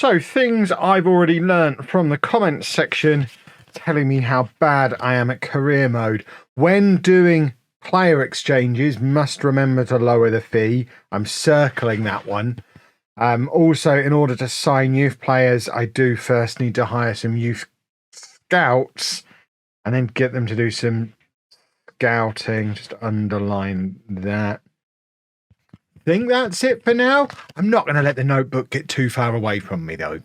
So, things I've already learnt from the comments section telling me how bad I am at career mode. When doing player exchanges, must remember to lower the fee. I'm circling that one. Also, in order to sign youth players, I do first need to hire some youth scouts and then get them to do some scouting. Just underline that. I think that's it for now. I'm not going to let the notebook get too far away from me, though.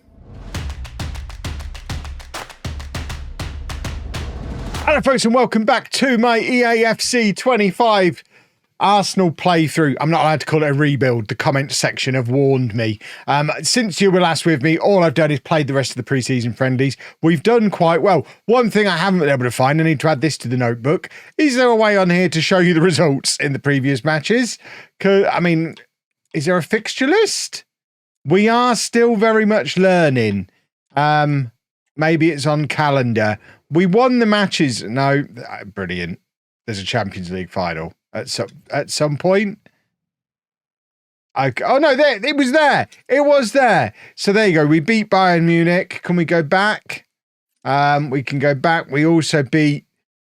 Hello, folks, and welcome back to my EAFC 25 Arsenal playthrough. I'm not allowed to call it a rebuild. The comments section have warned me. Since you were last with me, all I've done is played the rest of the pre-season friendlies. We've done quite well. One thing I haven't been able to find, I need to add this to the notebook, is there a way on here to show you the results in the previous matches? I mean, is there a fixture list? We are still very much learning. Maybe it's on calendar. We won the matches. No, brilliant. There's a Champions League final at some point. Oh no, it was there. It was there. So there you go. We beat Bayern Munich. Can we go back? We can go back. We also beat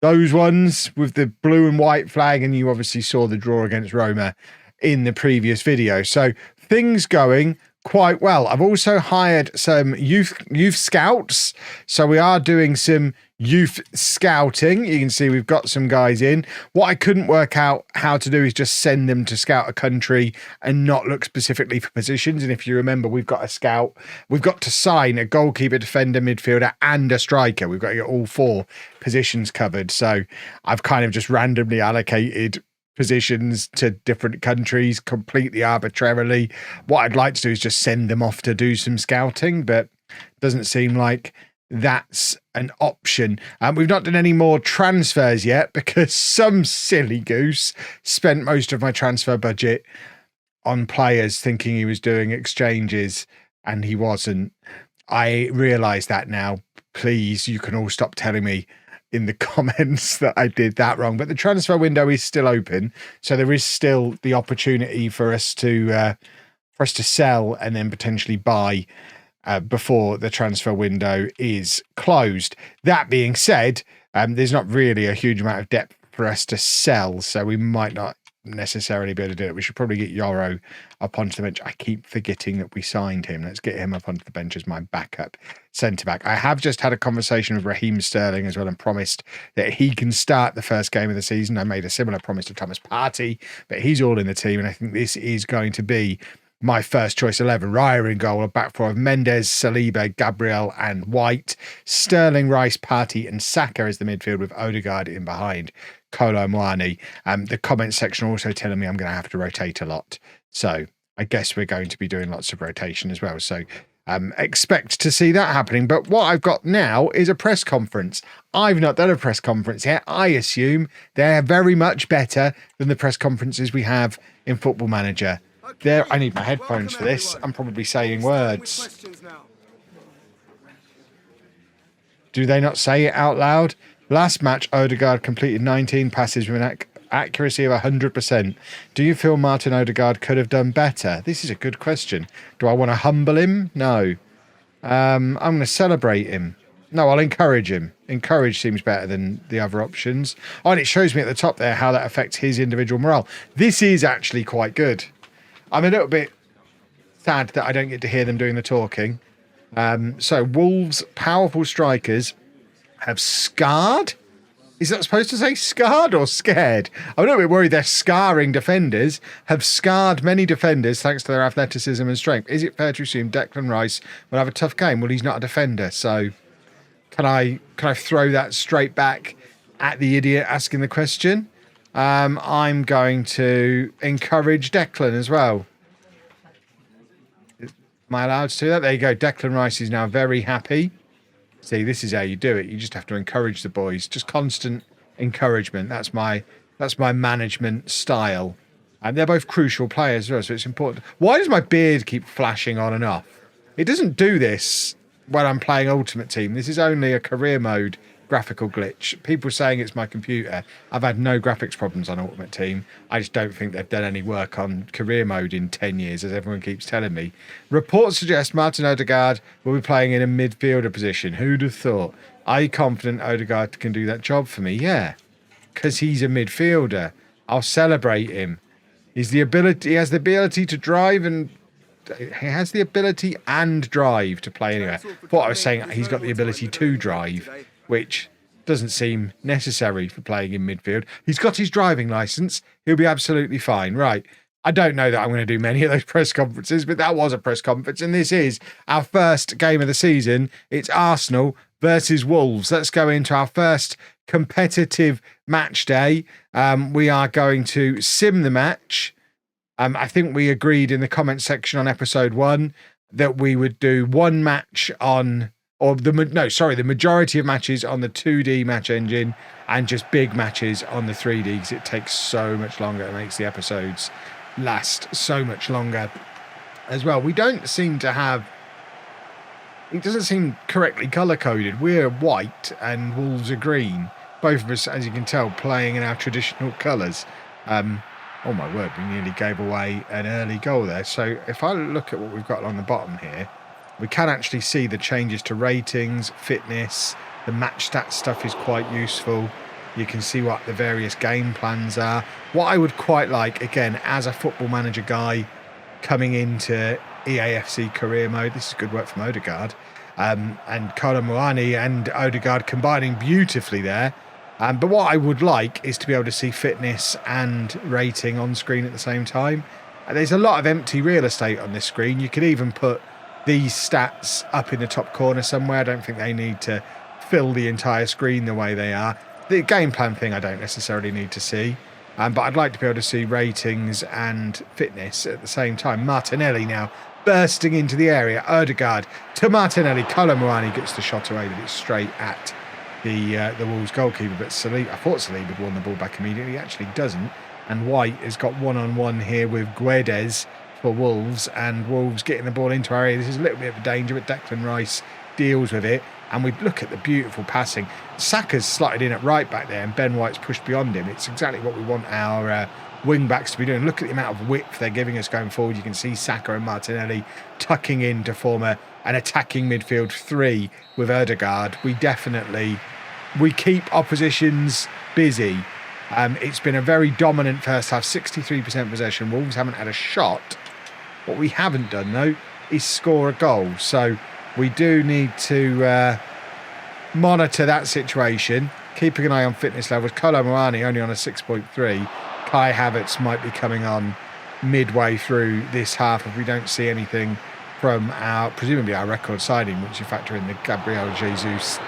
those ones with the blue and white flag, and you obviously saw the draw against Roma in the previous video. So things going quite well. I've also hired some youth scouts. So we are doing some youth scouting. You can see we've got some guys in. What I couldn't work out how to do is just send them to scout a country and not look specifically for positions. And if you remember, we've got a scout. We've got to sign a goalkeeper, defender, midfielder, and a striker. We've got to get all four positions covered. So I've kind of just randomly allocated positions to different countries completely arbitrarily. What I'd like to do is just send them off to do some scouting, but it doesn't seem like that's an option. We've not done any more transfers yet because some silly goose spent most of my transfer budget on players thinking he was doing exchanges and he wasn't. I realise that now. Please, you can all stop telling me in the comments that I did that wrong, but the transfer window is still open, so there is still the opportunity for us to sell and then potentially buy before the transfer window is closed. That being said, there's not really a huge amount of depth for us to sell, so we might not necessarily be able to do it. We should probably get Yoro up onto the bench. I keep forgetting that we signed him. Let's get him up onto the bench as my backup centre-back. I have just had a conversation with Raheem Sterling as well and promised that he can start the first game of the season. I made a similar promise to Thomas Partey, but he's all in the team, and I think this is going to be my first choice 11. Raya in goal, a back four of Mendes, Saliba, Gabriel and White. Sterling, Rice, Partey and Saka as the midfield with Odegaard in behind Kolo Muani. The comment section also telling me I'm going to have to rotate a lot. So I guess we're going to be doing lots of rotation as well. So expect to see that happening. But what I've got now is a press conference. I've not done a press conference yet. I assume they're very much better than the press conferences we have in Football Manager. There, I need my headphones for this. I'm probably saying words. Do they not say it out loud? Last match, Odegaard completed 19 passes with an accuracy of 100%. Do you feel Martin Odegaard could have done better? This is a good question. Do I want to humble him? No. I'm going to celebrate him. No, I'll encourage him. Encourage seems better than the other options. Oh, and it shows me at the top there how that affects his individual morale. This is actually quite good. I'm a little bit sad that I don't get to hear them doing the talking. So Wolves' powerful strikers have scarred. Is that supposed to say scarred or scared? I'm a little bit worried their scarring defenders have scarred many defenders thanks to their athleticism and strength. Is it fair to assume Declan Rice will have a tough game? Well, he's not a defender, so can I throw that straight back at the idiot asking the question? I'm going to encourage Declan as well. Am I allowed to do that? There you go. Declan Rice is now very happy. See, this is how you do it. You just have to encourage the boys. Just constant encouragement. That's my management style. And they're both crucial players as well, so it's important. Why does my beard keep flashing on and off? It doesn't do this when I'm playing Ultimate Team. This is only a career mode graphical glitch. People saying it's my computer. I've had no graphics problems on Ultimate Team. I just don't think they've done any work on career mode in 10 years, as everyone keeps telling me. Reports suggest Martin Odegaard will be playing in a midfielder position. Who'd have thought? Are you confident Odegaard can do that job for me? Yeah, because he's a midfielder. I'll celebrate him. He has the ability to drive, and he has the ability and drive to play anywhere. What I was saying, he's got the ability to drive, which doesn't seem necessary for playing in midfield. He's got his driving license. He'll be absolutely fine. Right. I don't know that I'm going to do many of those press conferences, but that was a press conference, and this is our first game of the season. It's Arsenal versus Wolves. Let's go into our first competitive match day. We are going to sim the match. I think we agreed in the comment section on episode 1 that we would do one match on, the majority of matches on the 2D match engine and just big matches on the 3D, because it takes so much longer. It makes the episodes last so much longer as well. We don't seem to have, it doesn't seem correctly color coded. We're white and Wolves are green. Both of us, as you can tell, playing in our traditional colors. Oh my word, we nearly gave away an early goal there. So if I look at what we've got along the bottom here, we can actually see the changes to ratings, fitness, the match stats stuff is quite useful. You can see what the various game plans are. What I would quite like, again, as a Football Manager guy coming into EAFC career mode, this is good work from Odegaard, and Kolo Muani and Odegaard combining beautifully there. But what I would like is to be able to see fitness and rating on screen at the same time. There's a lot of empty real estate on this screen. You could even put these stats up in the top corner somewhere. I don't think they need to fill the entire screen the way they are. The game plan thing I don't necessarily need to see. But I'd like to be able to see ratings and fitness at the same time. Martinelli now bursting into the area. Odegaard to Martinelli. Kolo Muani gets the shot away, but it's straight at the Wolves goalkeeper. But I thought Saliba had won the ball back immediately. He actually doesn't. And White has got one-on-one here with Guedes for Wolves. And Wolves getting the ball into our area. This is a little bit of a danger, but Declan Rice deals with it. And we look at the beautiful passing. Saka's slotted in at right back there, and Ben White's pushed beyond him. It's exactly what we want our wing backs to be doing. Look at the amount of width they're giving us going forward. You can see Saka and Martinelli tucking in to form an attacking midfield 3 with Odegaard. We keep oppositions busy. It's been a very dominant first half, 63% possession. Wolves haven't had a shot. What we haven't done, though, is score a goal. So we do need to monitor that situation, keeping an eye on fitness levels. Kolo Muani only on a 6.3. Kai Havertz might be coming on midway through this half if we don't see anything from presumably our record signing, once you factor in the Gabriel Jesus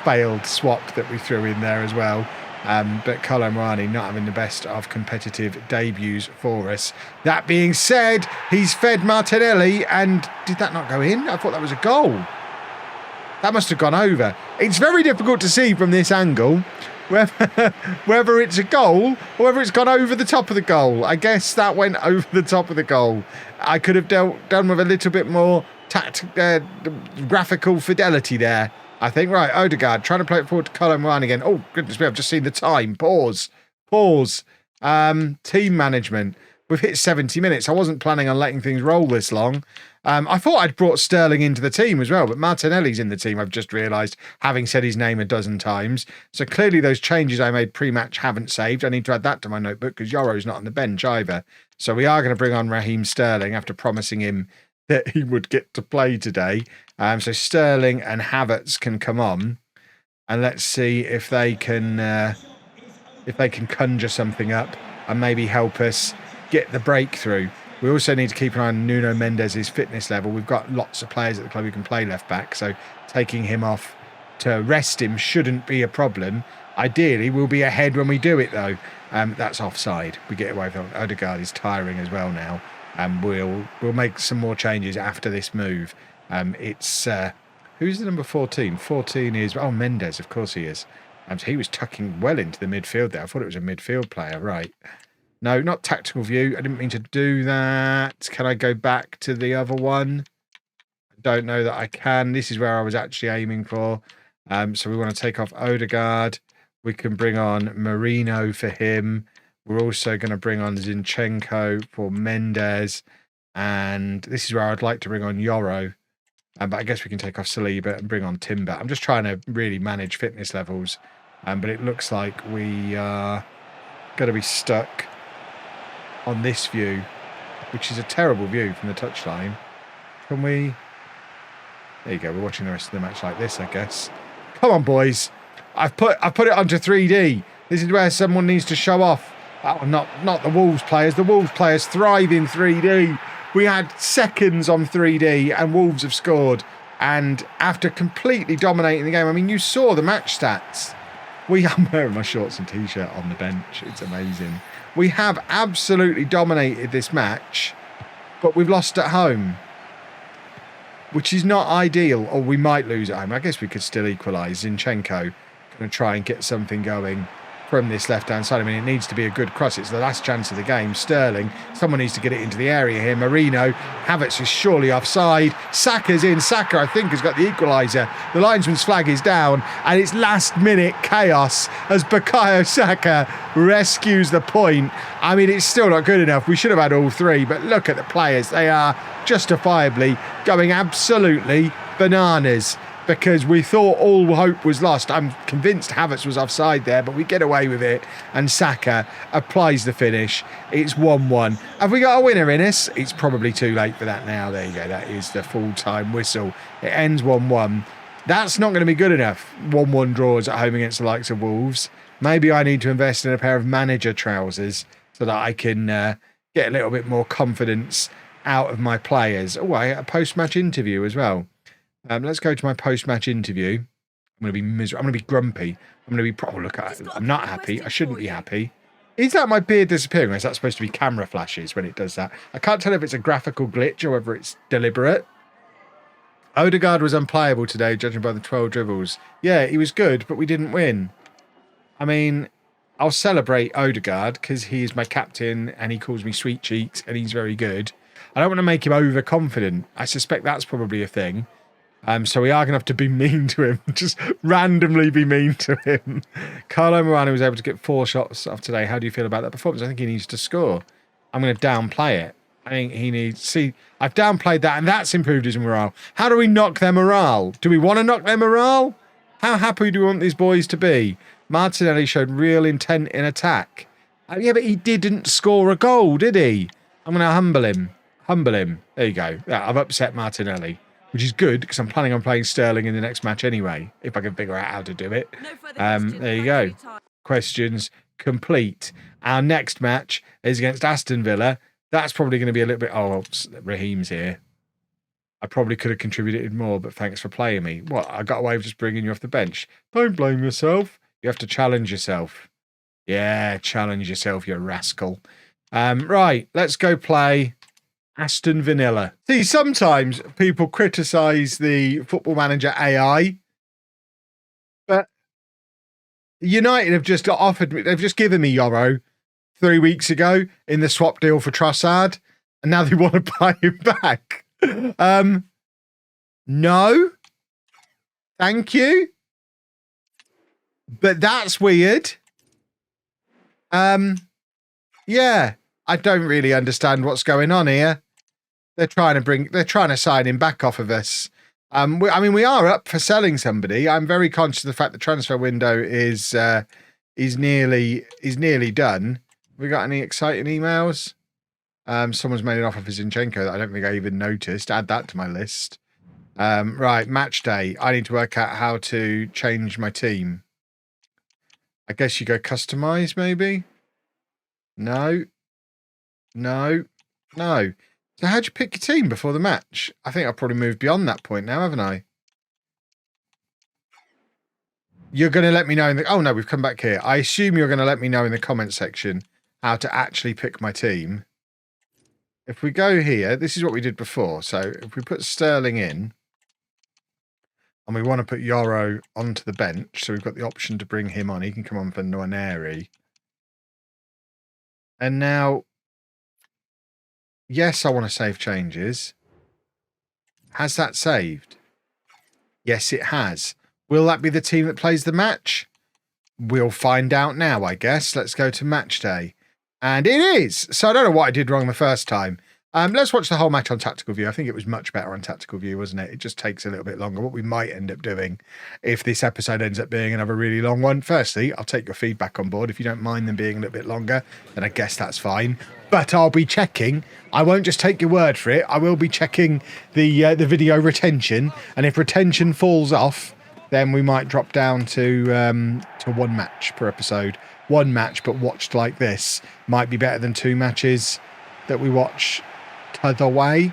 failed swap that we threw in there as well. But Kolo Muani not having the best of competitive debuts for us. That being said, he's fed Martinelli, and did that not go in? I thought that was a goal. That must have gone over. It's very difficult to see from this angle whether it's a goal or whether it's gone over the top of the goal. I guess that went over the top of the goal. I could have done with a little bit more graphical fidelity there, I think. Right, Odegaard trying to play it forward to Kolo Muani again. Oh, goodness me, I've just seen the time. Pause. Team management. We've hit 70 minutes. I wasn't planning on letting things roll this long. I thought I'd brought Sterling into the team as well, but Martinelli's in the team, I've just realised, having said his name a dozen times. So clearly those changes I made pre-match haven't saved. I need to add that to my notebook because Yoro's not on the bench either. So we are going to bring on Raheem Sterling after promising him that he would get to play today. So Sterling and Havertz can come on, and let's see if they can conjure something up and maybe help us get the breakthrough. We also need to keep an eye on Nuno Mendes' fitness level. We've got lots of players at the club who can play left back, so taking him off to rest him shouldn't be a problem. Ideally, we'll be ahead when we do it, though. That's offside. We get away with it. Odegaard is tiring as well now, and we'll make some more changes after this move. It's who's the number 14? 14 is Mendes, of course he is. So he was tucking well into the midfield there. I thought it was a midfield player, right? No, not tactical view. I didn't mean to do that. Can I go back to the other one? I don't know that I can. This is where I was actually aiming for. So we want to take off Odegaard. We can bring on Marino for him. We're also going to bring on Zinchenko for Mendes. And this is where I'd like to bring on Yoro. But I guess we can take off Saliba and bring on Timber. I'm just trying to really manage fitness levels. But it looks like we are going to be stuck on this view, which is a terrible view from the touchline. Can we... There you go. We're watching the rest of the match like this, I guess. Come on, boys. I've put it onto 3D. This is where someone needs to show off. Oh, not the Wolves players. The Wolves players thrive in 3D. We had seconds on 3D and Wolves have scored. And after completely dominating the game, I mean, you saw the match stats. I'm wearing my shorts and t-shirt on the bench. It's amazing. We have absolutely dominated this match, but we've lost at home, which is not ideal. Or we might lose at home. I guess we could still equalise. Zinchenko going to try and get something going from this left-hand side. I mean, it needs to be a good cross. It's the last chance of the game. Sterling, someone needs to get it into the area here. Marino, Havertz is surely offside. Saka's in. Saka, I think, has got the equaliser. The linesman's flag is down, and it's last-minute chaos as Bukayo Saka rescues the point. I mean, it's still not good enough. We should have had all three, but look at the players. They are justifiably going absolutely bananas, because we thought all hope was lost. I'm convinced Havertz was offside there, but we get away with it, and Saka applies the finish. It's 1-1. Have we got a winner in us? It's probably too late for that now. There you go. That is the full-time whistle. It ends 1-1. That's not going to be good enough. 1-1 draws at home against the likes of Wolves. Maybe I need to invest in a pair of manager trousers so that I can get a little bit more confidence out of my players. Oh, I had a post-match interview as well. Let's go to my post-match interview. I'm going to be miserable. I'm going to be grumpy. I'm going to be... Oh, look, I'm not happy. I shouldn't be happy. Is that my beard disappearing? Or is that supposed to be camera flashes when it does that? I can't tell if it's a graphical glitch or whether it's deliberate. Odegaard was unplayable today, judging by the 12 dribbles. Yeah, he was good, but we didn't win. I mean, I'll celebrate Odegaard because he is my captain and he calls me Sweet Cheeks and he's very good. I don't want to make him overconfident. I suspect that's probably a thing. So we are going to have to be mean to him. Just randomly be mean to him. Carlo Morano was able to get 4 shots off today. How do you feel about that performance? I think he needs to score. I'm going to downplay it. I think he needs... See, I've downplayed that and that's improved his morale. How do we knock their morale? Do we want to knock their morale? How happy do we want these boys to be? Martinelli showed real intent in attack. Yeah, but he didn't score a goal, did he? I'm going to humble him. Humble him. There you go. Yeah, I've upset Martinelli. Which is good, because I'm planning on playing Sterling in the next match anyway, if I can figure out how to do it. There you go. Questions complete. Our next match is against Aston Villa. That's probably going to be a little bit... Oh, Raheem's here. I probably could have contributed more, but thanks for playing me. What? I got away with just bringing you off the bench. Don't blame yourself. You have to challenge yourself. Yeah, challenge yourself, you rascal. Right, let's go play... Aston Vanilla. See, sometimes people criticise the Football Manager AI, but United have just offered me, they've just given me Yoro 3 weeks ago in the swap deal for Trossard, and now they want to buy him back. No. Thank you. But that's weird. Yeah, I don't really understand what's going on here. They're trying to sign him back off of us. I mean, we are up for selling somebody. I'm very conscious of the fact the transfer window is nearly done. Have we got any exciting emails? Someone's made an offer for Zinchenko that I don't think I even noticed. Add that to my list. Right, match day. I need to work out how to change my team. I guess you go customize, maybe? No. No. No. So how'd you pick your team before the match? I think I've probably moved beyond that point now, haven't I? You're going to let me know in the... Oh, no, we've come back here. I assume you're going to let me know in the comment section how to actually pick my team. If we go here, this is what we did before. So if we put Sterling in, and we want to put Yoro onto the bench, so we've got the option to bring him on. He can come on for Nwaneri. And now... Yes, I want to save changes. Has that saved? Yes, it has. Will that be the team that plays the match? We'll find out now, I guess. Let's go to match day. And it is. So I don't know what I did wrong the first time. Let's watch the whole match on tactical view. I think it was much better on tactical view, wasn't it? It just takes a little bit longer. What we might end up doing if this episode ends up being another really long one. Firstly, I'll take your feedback on board. If you don't mind them being a little bit longer, then I guess that's fine. But I'll be checking. I won't just take your word for it. I will be checking the video retention. And if retention falls off, then we might drop down to one match per episode. One match, but watched like this, might be better than 2 matches that we watch t'other way,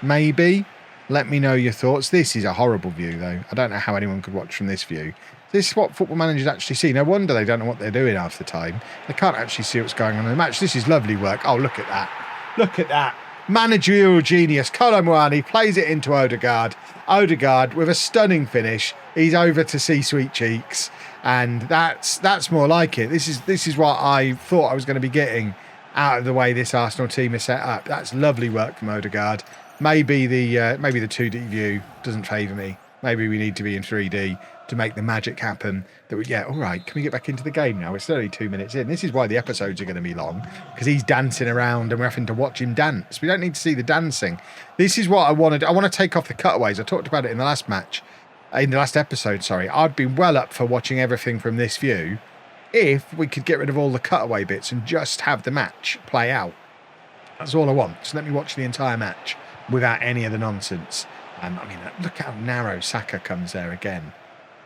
maybe. Let me know your thoughts. This is a horrible view, though. I don't know how anyone could watch from this view. This is what football managers actually see. No wonder they don't know what they're doing half the time. They can't actually see what's going on in the match. This is lovely work. Oh, look at that. Look at that. Managerial genius. Kolo Muani plays it into Odegaard. Odegaard with a stunning finish. He's over to see Sweet Cheeks. And that's more like it. This is what I thought I was going to be getting out of the way this Arsenal team is set up. That's lovely work from Odegaard. Maybe the 2D view doesn't favour me. Maybe we need to be in 3D to make the magic happen. All right, can we get back into the game now? It's only 2 minutes in. This is why the episodes are going to be long, because he's dancing around and we're having to watch him dance. We don't need to see the dancing. This is what I wanted. I want to take off the cutaways. I talked about it in the last episode, sorry. I'd be well up for watching everything from this view if we could get rid of all the cutaway bits and just have the match play out. That's all I want. So let me watch the entire match without any of the nonsense. Look how narrow Saka comes there again.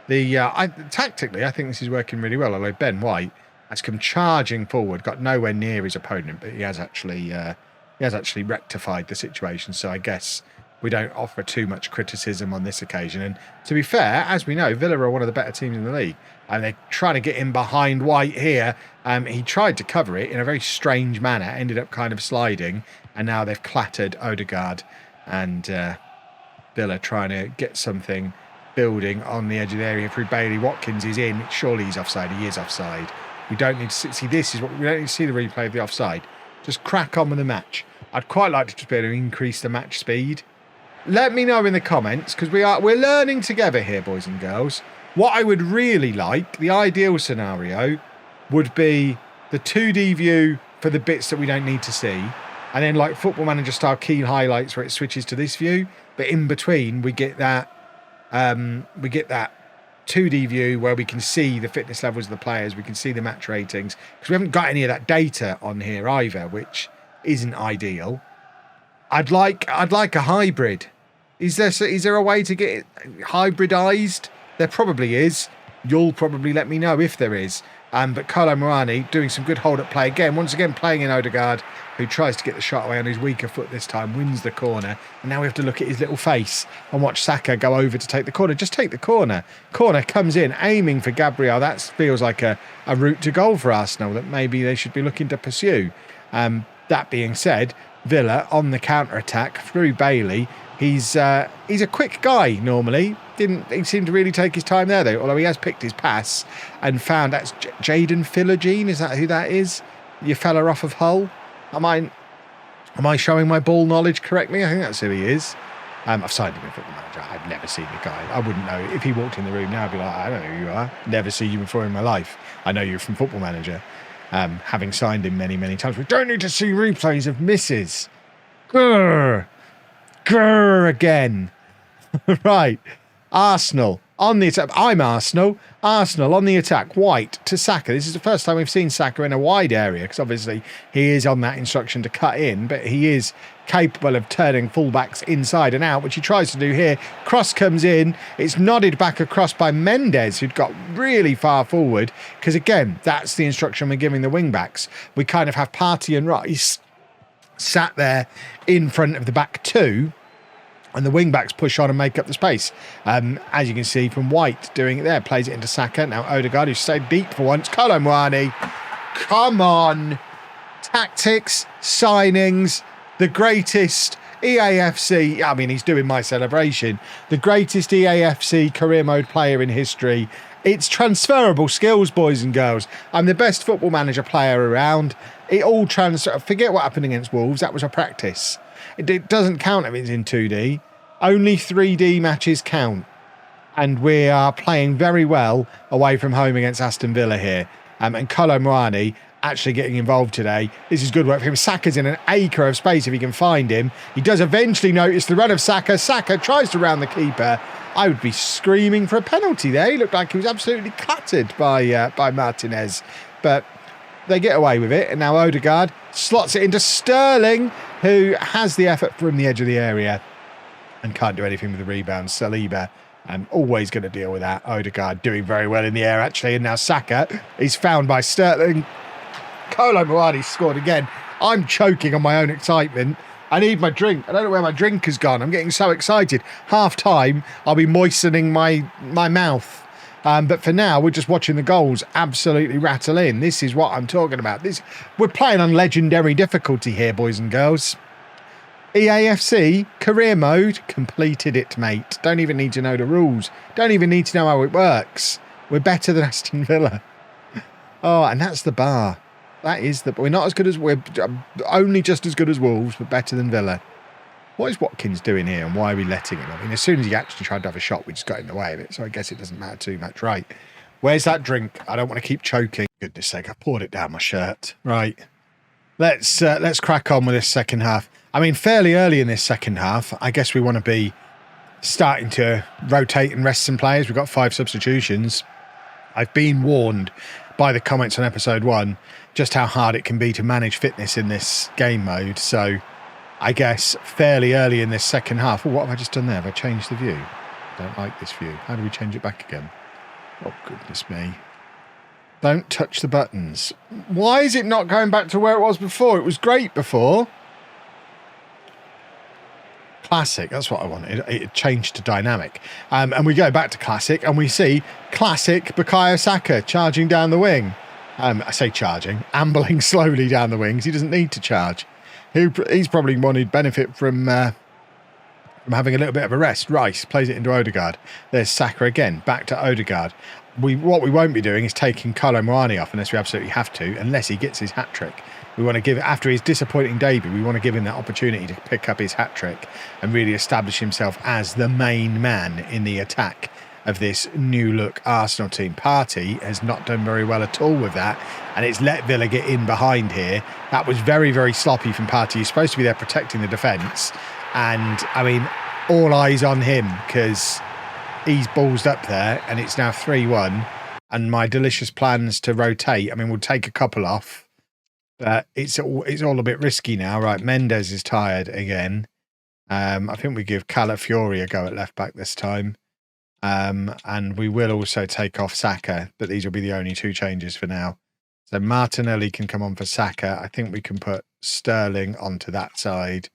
Tactically, I think this is working really well. Although Ben White has come charging forward, got nowhere near his opponent, but he has actually rectified the situation. So I guess we don't offer too much criticism on this occasion. And to be fair, as we know, Villa are one of the better teams in the league, and they're trying to get in behind White here. He tried to cover it in a very strange manner, ended up kind of sliding, and now they've clattered Odegaard, and Villa trying to get something building on the edge of the area through Bailey. Watkins is in. Surely he's offside. He is offside. We don't need to see this. We don't need to see the replay of the offside. Just crack on with the match. I'd quite like to just be able to increase the match speed. Let me know in the comments, because we're learning together here, boys and girls. What I would really like, the ideal scenario, would be the 2D view for the bits that we don't need to see, and then like Football Manager style key highlights where it switches to this view. But in between, we get that 2D view where we can see the fitness levels of the players, we can see the match ratings, because we haven't got any of that data on here either, which isn't ideal. I'd like a hybrid. Is there a way to get it hybridized? There probably is. You'll probably let me know if there is. But Kolo Muani doing some good hold-up play again. Once again, playing in Odegaard, who tries to get the shot away on his weaker foot this time, wins the corner. And now we have to look at his little face and watch Saka go over to take the corner. Just take the corner. Corner comes in, aiming for Gabriel. That feels like a route to goal for Arsenal that maybe they should be looking to pursue. That being said, Villa on the counter-attack through Bailey. He's a quick guy normally. He seemed to really take his time there though, although he has picked his pass and found that's Jaden Philogene. Is that who that is? Your fella off of Hull? Am I showing my ball knowledge correctly? I think that's who he is. I've signed him in Football Manager. I've never seen the guy. I wouldn't know. If he walked in the room now, I'd be like, I don't know who you are. Never seen you before in my life. I know you're from Football Manager. Having signed him many, many times. We don't need to see replays of misses. Grrr again. Right. Arsenal on the attack. I'm Arsenal. Arsenal on the attack. White to Saka. This is the first time we've seen Saka in a wide area, because obviously he is on that instruction to cut in, but he is capable of turning fullbacks inside and out, which he tries to do here. Cross comes in. It's nodded back across by Mendes, who'd got really far forward, because again, that's the instruction we're giving the wing-backs. We kind of have Partey and Rice sat there in front of the back two, and the wing-backs push on and make up the space. As you can see from White doing it there, plays it into Saka. Now Odegaard, who's stayed deep for once. Kolo Muani, come on. Tactics, signings, the greatest EAFC, I mean, he's doing my celebration, the greatest EAFC career mode player in history. It's transferable skills, boys and girls. I'm the best Football Manager player around. It all forget what happened against Wolves. That was a practice. It doesn't count if it's in 2D. Only 3D matches count. And we are playing very well away from home against Aston Villa here. And Kolo Muani actually getting involved today. This is good work for him. Saka's in an acre of space if he can find him. He does eventually notice the run of Saka. Saka tries to round the keeper. I would be screaming for a penalty there. He looked like he was absolutely clattered by Martinez. But they get away with it. And now Odegaard slots it into Sterling, who has the effort from the edge of the area and can't do anything with the rebound. Saliba, I'm always going to deal with that. Odegaard doing very well in the air, actually. And now Saka is found by Sterling. Kolo Muani scored again. I'm choking on my own excitement. I need my drink. I don't know where my drink has gone. I'm getting so excited. Half time, I'll be moistening my mouth. But for now, we're just watching the goals absolutely rattle in. This is what I'm talking about. We're playing on legendary difficulty here, boys and girls. EAFC, career mode, completed it, mate. Don't even need to know the rules. Don't even need to know how it works. We're better than Aston Villa. Oh, and that's the bar. That is we're not as good as, we're only just as good as Wolves, but better than Villa. What is Watkins doing here and why are we letting him? I mean, as soon as he actually tried to have a shot, we just got in the way of it. So I guess it doesn't matter too much. Right. Where's that drink? I don't want to keep choking. Goodness sake, I poured it down my shirt. Right. Let's crack on with this second half. I mean, fairly early in this second half, I guess we want to be starting to rotate and rest some players. We've got 5 substitutions. I've been warned by the comments on episode 1 just how hard it can be to manage fitness in this game mode. So I guess fairly early in this second half. Oh, what have I just done there? Have I changed the view? I don't like this view. How do we change it back again? Oh, goodness me. Don't touch the buttons. Why is it not going back to where it was before? It was great before. Classic, that's what I wanted. It changed to dynamic. And we go back to classic and we see classic Bukayo Saka charging down the wing. I say charging, ambling slowly down the wings. He doesn't need to charge. He's probably wanted benefit from having a little bit of a rest. Rice plays it into Odegaard. There's Saka again, back to Odegaard. What we won't be doing is taking Kolo Muani off unless we absolutely have to, unless he gets his hat-trick. We want to give, after his disappointing debut, we want to give him that opportunity to pick up his hat-trick and really establish himself as the main man in the attack of this new-look Arsenal team. Partey has not done very well at all with that, and it's let Villa get in behind here. That was very, very sloppy from Partey. He's supposed to be there protecting the defence, and, I mean, all eyes on him because he's ballsed up there, and it's now 3-1, and my delicious plans to rotate, I mean, we'll take a couple off. But it's all a bit risky now. Right, Mendes is tired again. I think we give Calafiori a go at left back this time. And we will also take off Saka, but these will be the only 2 changes for now. So Martinelli can come on for Saka. I think we can put Sterling onto that side.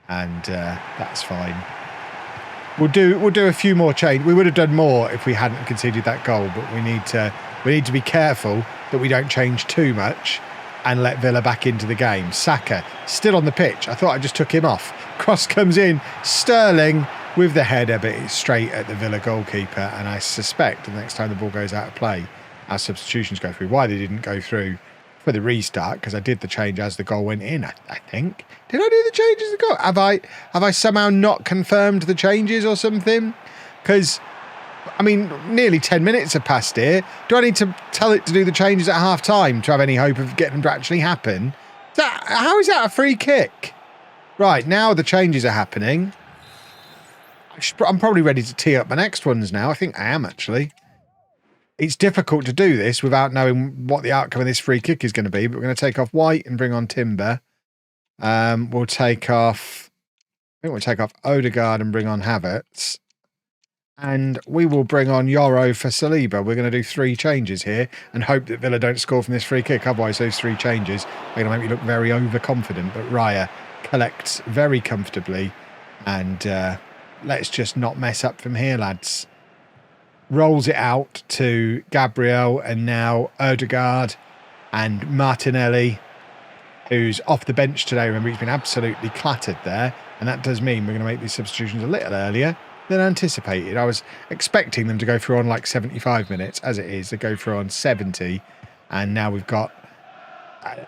And that's fine. We'll do a few more changes. We would have done more if we hadn't conceded that goal, but we need to be careful that we don't change too much and let Villa back into the game. Saka, still on the pitch. I thought I just took him off. Cross comes in. Sterling with the header, but it's straight at the Villa goalkeeper. And I suspect the next time the ball goes out of play, our substitutions go through. Why they didn't go through for the restart, because I did the change as the goal went in, I think. Did I do the change as the goal? Have I somehow not confirmed the changes or something? Because, I mean, nearly 10 minutes have passed here. Do I need to tell it to do the changes at half time to have any hope of getting them to actually happen? How is that a free kick? Right, now the changes are happening. I'm probably ready to tee up my next ones now. I think I am, actually. It's difficult to do this without knowing what the outcome of this free kick is going to be, but we're going to take off White and bring on Timber. We'll take off Odegaard and bring on Havertz. And we will bring on Yoro for Saliba. We're going to do 3 changes here and hope that Villa don't score from this free kick. Otherwise, those 3 changes are going to make me look very overconfident. But Raya collects very comfortably. And let's just not mess up from here, lads. Rolls it out to Gabriel and now Odegaard and Martinelli, who's off the bench today. Remember, he's been absolutely clattered there. And that does mean we're going to make these substitutions a little earlier than anticipated. I was expecting them to go through on like 75 minutes. As it is, they go through on 70. And now we've got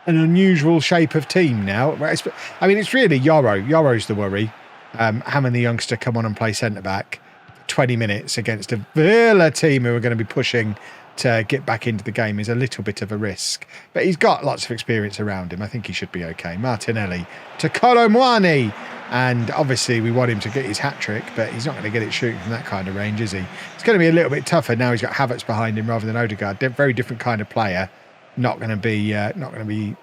an unusual shape of team now. I mean, it's really Yoro. Yoro's the worry. Having the youngster come on and play centre-back. 20 minutes against a Villa team who are going to be pushing to get back into the game is a little bit of a risk. But he's got lots of experience around him. I think he should be okay. Martinelli to Kolo Muani. And obviously we want him to get his hat-trick, but he's not going to get it shooting from that kind of range, is he? It's going to be a little bit tougher now he's got Havertz behind him rather than Odegaard. Very different kind of player. Not going to be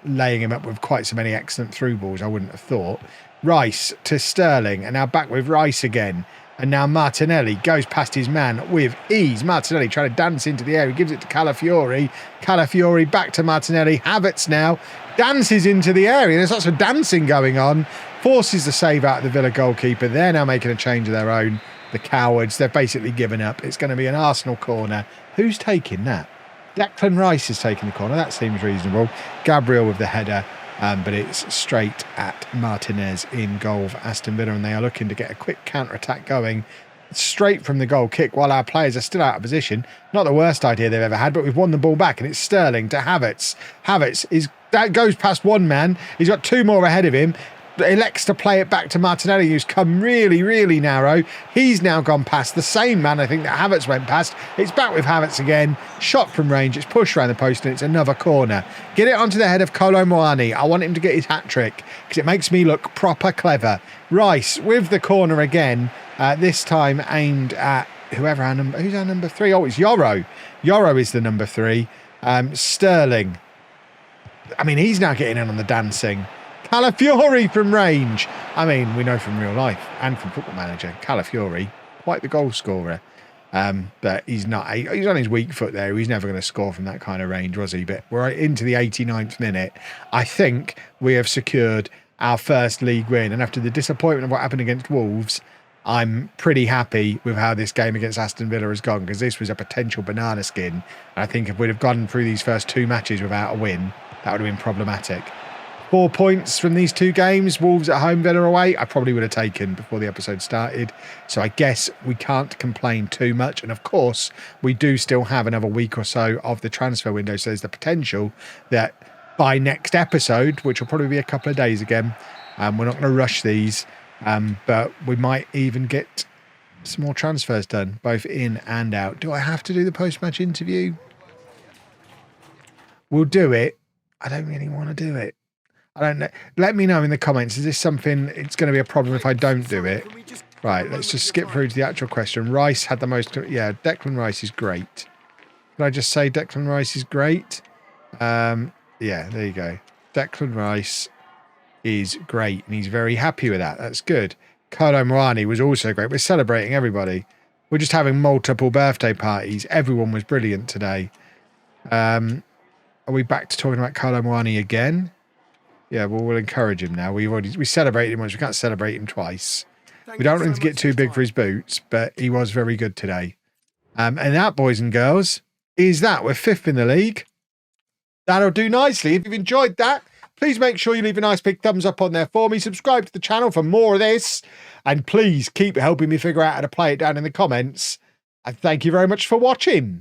laying him up with quite so many excellent through balls, I wouldn't have thought. Rice to Sterling, and now back with Rice again. And now Martinelli goes past his man with ease. Martinelli trying to dance into the air. He gives it to Calafiori. Calafiori back to Martinelli. Havertz now dances into the area. There's lots of dancing going on. Forces the save out of the Villa goalkeeper. They're now making a change of their own. The cowards, they've basically given up. It's going to be an Arsenal corner. Who's taking that? Declan Rice is taking the corner. That seems reasonable. Gabriel with the header. But it's straight at Martinez in goal for Aston Villa, and they are looking to get a quick counter-attack going straight from the goal kick while our players are still out of position. Not the worst idea they've ever had, but we've won the ball back, and it's Sterling to Havertz. That goes past one man. He's got two more ahead of him. Elects to play it back to Martinelli, who's come really, really narrow. He's now gone past the same man, I think, that Havertz went past. It's back with Havertz again. Shot from range. It's pushed around the post, and it's another corner. Get it onto the head of Kolo Muani. I want him to get his hat-trick because it makes me look proper clever. Rice with the corner again, this time aimed at who's our number 3? Oh, it's Yoro. Yoro is the number 3. Sterling. I mean, he's now getting in on the dancing. Calafiori from range. I mean, we know from real life and from Football Manager, Calafiori, quite the goal scorer. But he's not. He's on his weak foot there. He's never going to score from that kind of range, was he? But we're into the 89th minute. I think we have secured our first league win. And after the disappointment of what happened against Wolves, I'm pretty happy with how this game against Aston Villa has gone, because this was a potential banana skin. And I think if we'd have gone through these first 2 matches without a win, that would have been problematic. 4 points from these 2 games, Wolves at home, Villa away, I probably would have taken before the episode started. So I guess we can't complain too much. And of course, we do still have another week or so of the transfer window. So there's the potential that by next episode, which will probably be a couple of days again, we're not going to rush these, but we might even get some more transfers done, both in and out. Do I have to do the post-match interview? We'll do it. I don't really want to do it. I don't know. Let me know in the comments. Is this something it's going to be a problem if I don't do it? Right, let's just skip through to the actual question. Rice had the most... Yeah, Declan Rice is great. Can I just say Declan Rice is great? Yeah, there you go. Declan Rice is great, and he's very happy with that. That's good. Kolo Muani was also great. We're celebrating everybody. We're just having multiple birthday parties. Everyone was brilliant today. Are we back to talking about Kolo Muani again? Yeah, well, we'll encourage him now. We celebrated him once. We can't celebrate him twice. We don't want him to get too big for his boots, but he was very good today. And that, boys and girls, is that. We're 5th in the league. That'll do nicely. If you've enjoyed that, please make sure you leave a nice big thumbs up on there for me. Subscribe to the channel for more of this. And please keep helping me figure out how to play it down in the comments. And thank you very much for watching.